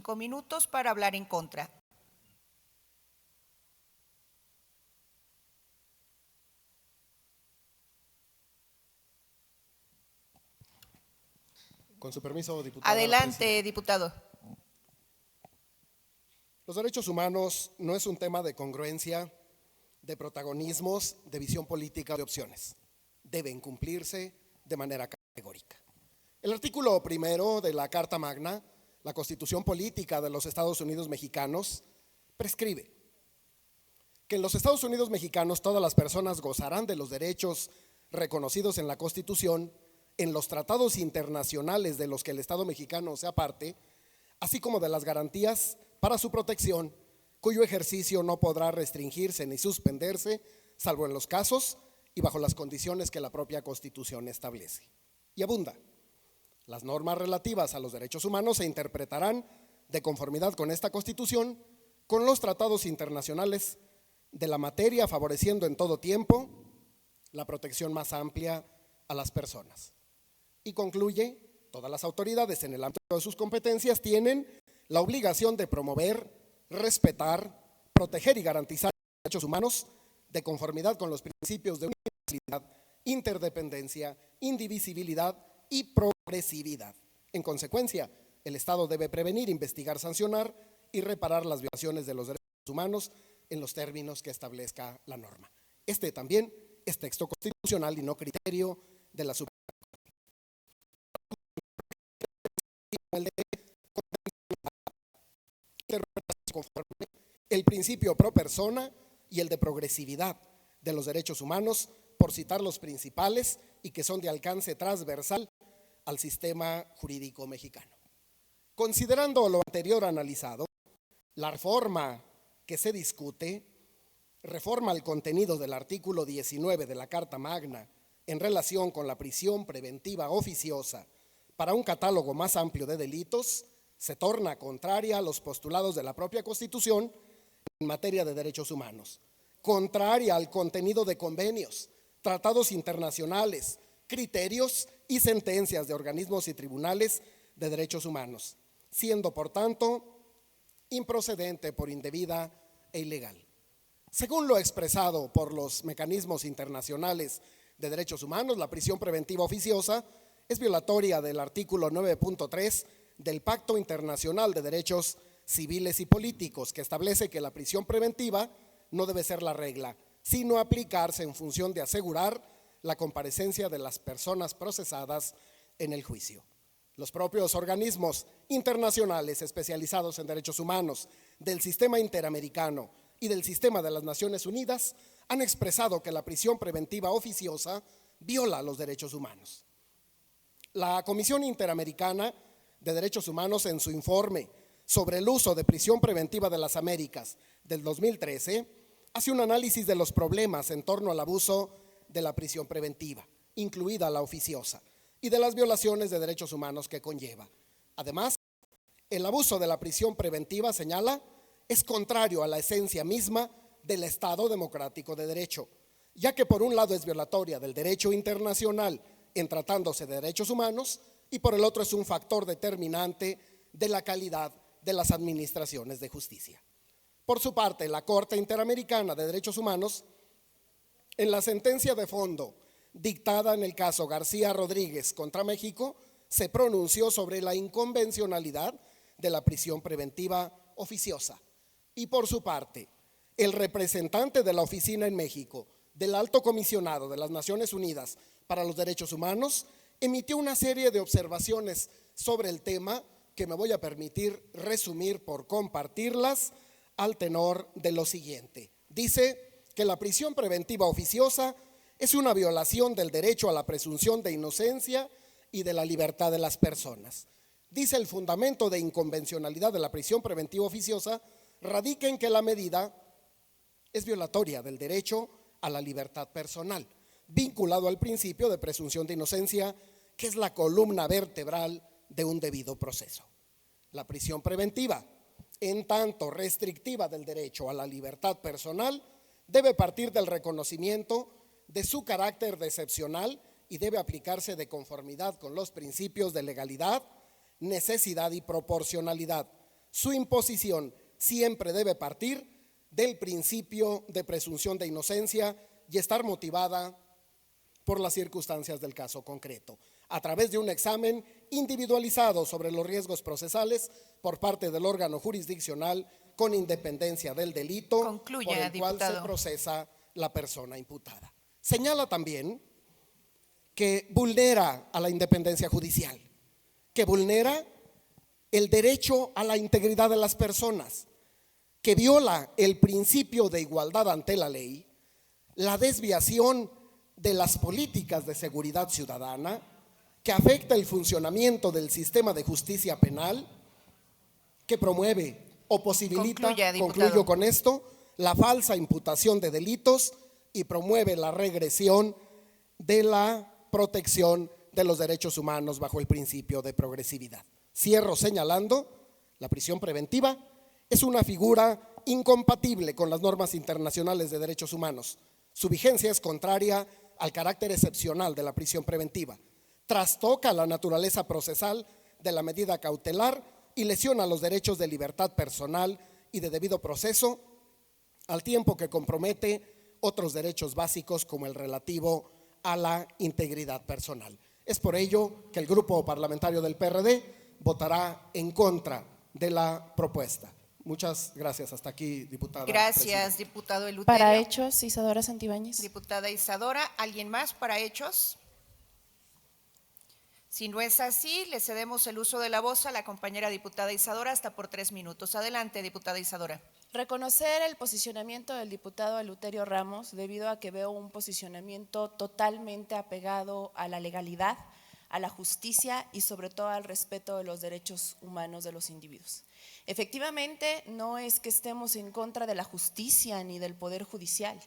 5 minutos para hablar en contra. Con su permiso, diputada. Adelante, diputado. Los derechos humanos no es un tema de congruencia, de protagonismos, de visión política o de opciones. Deben cumplirse de manera categórica. El artículo primero de la Carta Magna, la Constitución Política de los Estados Unidos Mexicanos, prescribe que en los Estados Unidos Mexicanos todas las personas gozarán de los derechos reconocidos en la Constitución, en los tratados internacionales de los que el Estado mexicano sea parte, así como de las garantías para su protección, cuyo ejercicio no podrá restringirse ni suspenderse, salvo en los casos y bajo las condiciones que la propia Constitución establece. Y abunda. Las normas relativas a los derechos humanos se interpretarán de conformidad con esta Constitución, con los tratados internacionales de la materia, favoreciendo en todo tiempo la protección más amplia a las personas. Y concluye, todas las autoridades en el ámbito de sus competencias tienen la obligación de promover, respetar, proteger y garantizar los derechos humanos de conformidad con los principios de universalidad, interdependencia, indivisibilidad y progresividad. En consecuencia, el Estado debe prevenir, investigar, sancionar y reparar las violaciones de los derechos humanos en los términos que establezca la norma. Este también es texto constitucional y no criterio de la Suprema Corte. El principio pro persona y el de progresividad de los derechos humanos, por citar los principales y que son de alcance transversal al sistema jurídico mexicano. Considerando lo anterior analizado, la reforma que se discute reforma el contenido del artículo 19 de la Carta Magna en relación con la prisión preventiva oficiosa para un catálogo más amplio de delitos, se torna contraria a los postulados de la propia Constitución en materia de derechos humanos, contraria al contenido de convenios, tratados internacionales, criterios y sentencias de organismos y tribunales de derechos humanos, siendo por tanto improcedente por indebida e ilegal. Según lo expresado por los mecanismos internacionales de derechos humanos, la prisión preventiva oficiosa es violatoria del artículo 9.3 del Pacto Internacional de Derechos Civiles y Políticos, que establece que la prisión preventiva no debe ser la regla, sino aplicarse en función de asegurar la comparecencia de las personas procesadas en el juicio. Los propios organismos internacionales especializados en derechos humanos del sistema interamericano y del sistema de las Naciones Unidas han expresado que la prisión preventiva oficiosa viola los derechos humanos. La Comisión Interamericana de Derechos Humanos, en su informe sobre el uso de prisión preventiva de las Américas del 2013, hace un análisis de los problemas en torno al abuso de la prisión preventiva, incluida la oficiosa, y de las violaciones de derechos humanos que conlleva. Además, el abuso de la prisión preventiva, señala, es contrario a la esencia misma del Estado democrático de derecho, ya que por un lado es violatoria del derecho internacional en tratándose de derechos humanos y por el otro es un factor determinante de la calidad de las administraciones de justicia. Por su parte, la Corte Interamericana de Derechos Humanos, en la sentencia de fondo dictada en el caso García Rodríguez contra México, se pronunció sobre la inconvencionalidad de la prisión preventiva oficiosa. Y por su parte, el representante de la oficina en México del Alto Comisionado de las Naciones Unidas para los Derechos Humanos emitió una serie de observaciones sobre el tema que me voy a permitir resumir por compartirlas al tenor de lo siguiente. Dice que la prisión preventiva oficiosa es una violación del derecho a la presunción de inocencia y de la libertad de las personas. Dice el fundamento de inconvencionalidad de la prisión preventiva oficiosa radica en que la medida es violatoria del derecho a la libertad personal, vinculado al principio de presunción de inocencia, que es la columna vertebral de un debido proceso. La prisión preventiva, en tanto restrictiva del derecho a la libertad personal, debe partir del reconocimiento de su carácter de excepcional y debe aplicarse de conformidad con los principios de legalidad, necesidad y proporcionalidad, Su imposición siempre debe partir del principio de presunción de inocencia y estar motivada por las circunstancias del caso concreto, a través de un examen individualizado sobre los riesgos procesales por parte del órgano jurisdiccional con independencia del delito Concluya, por el cual diputado. se procesa la persona imputada. Señala también que vulnera a la independencia judicial, que vulnera el derecho a la integridad de las personas, que viola el principio de igualdad ante la ley, la desviación de las políticas de seguridad ciudadana, que afecta el funcionamiento del sistema de justicia penal, que promueve o posibilita, Concluya, diputado. concluyo con esto, la falsa imputación de delitos y promueve la regresión de la protección de los derechos humanos bajo el principio de progresividad. Cierro señalando, la prisión preventiva es una figura incompatible con las normas internacionales de derechos humanos. Su vigencia es contraria al carácter excepcional de la prisión preventiva, trastoca la naturaleza procesal de la medida cautelar y lesiona los derechos de libertad personal y de debido proceso, al tiempo que compromete otros derechos básicos como el relativo a la integridad personal. Es por ello que el grupo parlamentario del PRD votará en contra de la propuesta. Muchas gracias. Hasta aquí, diputada. Gracias, diputado Eleuterio. Para hechos, Isadora Santibáñez. Diputada Isadora, ¿alguien más para hechos? Si no es así, le cedemos el uso de la voz a la compañera diputada Isadora hasta por 3 minutos. Adelante, diputada Isadora. Reconocer el posicionamiento del diputado Eleuterio Ramos debido a que veo un posicionamiento totalmente apegado a la legalidad, a la justicia y sobre todo al respeto de los derechos humanos de los individuos. Efectivamente, no es que estemos en contra de la justicia ni del poder judicial,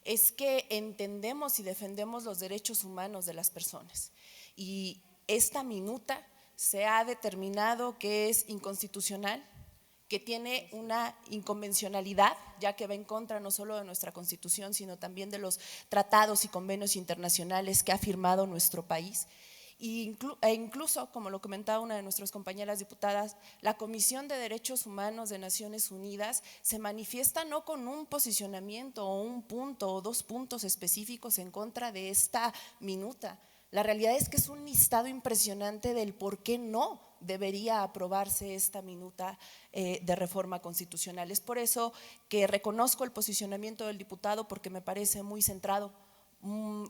es que entendemos y defendemos los derechos humanos de las personas. Y esta minuta se ha determinado que es inconstitucional, que tiene una inconvencionalidad, ya que va en contra no solo de nuestra Constitución, sino también de los tratados y convenios internacionales que ha firmado nuestro país. E incluso, como lo comentaba una de nuestras compañeras diputadas, la Comisión de Derechos Humanos de Naciones Unidas se manifiesta no con un posicionamiento o un punto o 2 puntos específicos en contra de esta minuta. La realidad es que es un listado impresionante del por qué no debería aprobarse esta minuta de reforma constitucional. Es por eso que reconozco el posicionamiento del diputado, porque me parece muy centrado,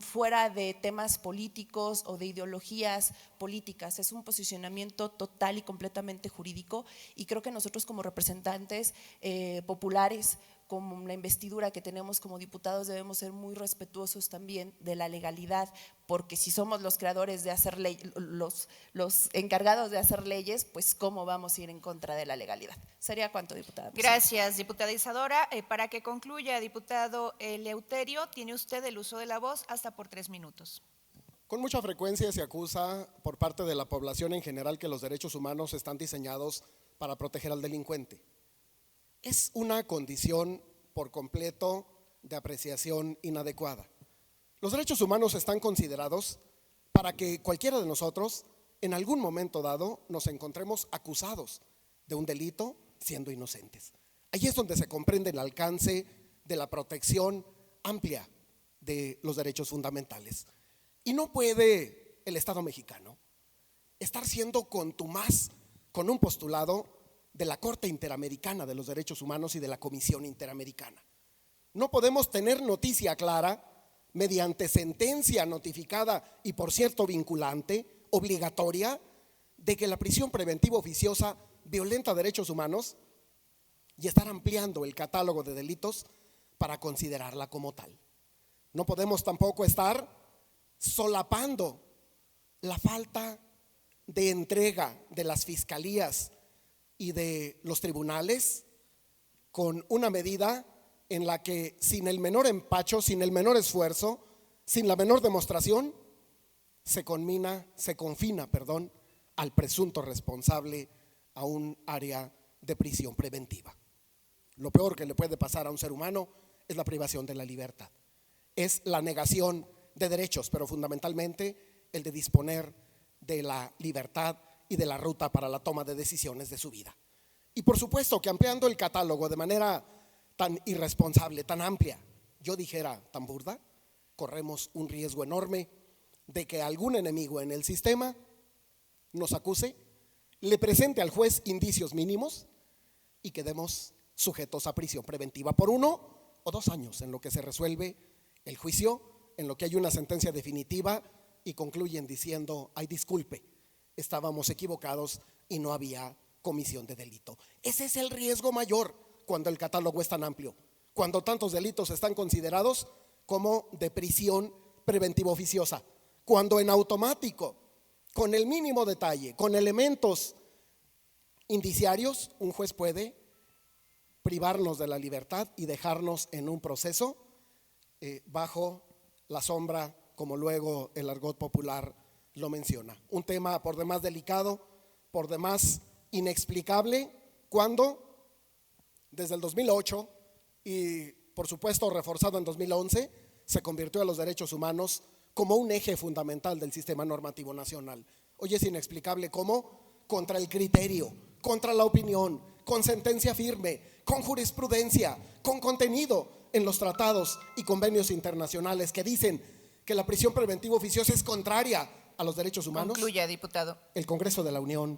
fuera de temas políticos o de ideologías políticas. Es un posicionamiento total y completamente jurídico, y creo que nosotros como representantes populares, como la investidura que tenemos como diputados, debemos ser muy respetuosos también de la legalidad, porque si somos los creadores de hacer ley, los encargados de hacer leyes, pues cómo vamos a ir en contra de la legalidad. Sería cuanto, diputada. Gracias, diputada Isadora. Para que concluya, diputado Eleuterio, tiene usted el uso de la voz hasta por 3 minutos. Con mucha frecuencia se acusa por parte de la población en general que los derechos humanos están diseñados para proteger al delincuente. Es una condición por completo de apreciación inadecuada. Los derechos humanos están considerados para que cualquiera de nosotros en algún momento dado nos encontremos acusados de un delito siendo inocentes. Ahí es donde se comprende el alcance de la protección amplia de los derechos fundamentales. Y no puede el Estado mexicano estar siendo contumaz con un postulado de la Corte Interamericana de los Derechos Humanos y de la Comisión Interamericana. No podemos tener noticia clara, mediante sentencia notificada y por cierto vinculante, obligatoria, de que la prisión preventiva oficiosa violenta derechos humanos y estar ampliando el catálogo de delitos para considerarla como tal. No podemos tampoco estar solapando la falta de entrega de las fiscalías y de los tribunales con una medida en la que sin el menor empacho, sin el menor esfuerzo, sin la menor demostración, se confina, al presunto responsable a un área de prisión preventiva. Lo peor que le puede pasar a un ser humano es la privación de la libertad, es la negación de derechos, pero fundamentalmente el de disponer de la libertad y de la ruta para la toma de decisiones de su vida. Y por supuesto que ampliando el catálogo de manera tan irresponsable, tan amplia, yo dijera tan burda, corremos un riesgo enorme de que algún enemigo en el sistema nos acuse, le presente al juez indicios mínimos y quedemos sujetos a prisión preventiva por 1 o 2 años en lo que se resuelve el juicio, en lo que hay una sentencia definitiva y concluyen diciendo: ay, disculpe, estábamos equivocados y no había comisión de delito. Ese es el riesgo mayor cuando el catálogo es tan amplio, cuando tantos delitos están considerados como de prisión preventiva oficiosa, cuando en automático, con el mínimo detalle, con elementos indiciarios, un juez puede privarnos de la libertad y dejarnos en un proceso bajo la sombra, como luego el argot popular lo menciona. Un tema por demás delicado, por demás inexplicable, cuando desde el 2008 y por supuesto reforzado en 2011 se convirtió a los derechos humanos como un eje fundamental del sistema normativo nacional. Hoy es inexplicable cómo, contra el criterio, contra la opinión, con sentencia firme, con jurisprudencia, con contenido en los tratados y convenios internacionales que dicen que la prisión preventiva oficiosa es contraria a los derechos humanos, Concluya, diputado. el Congreso de la Unión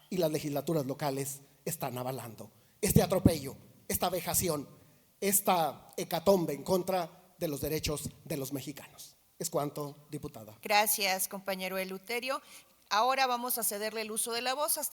y las legislaturas locales están avalando este atropello, esta vejación, esta hecatombe en contra de los derechos de los mexicanos. Es cuanto, diputada. Gracias, compañero Eleuterio. Ahora vamos a cederle el uso de la voz hasta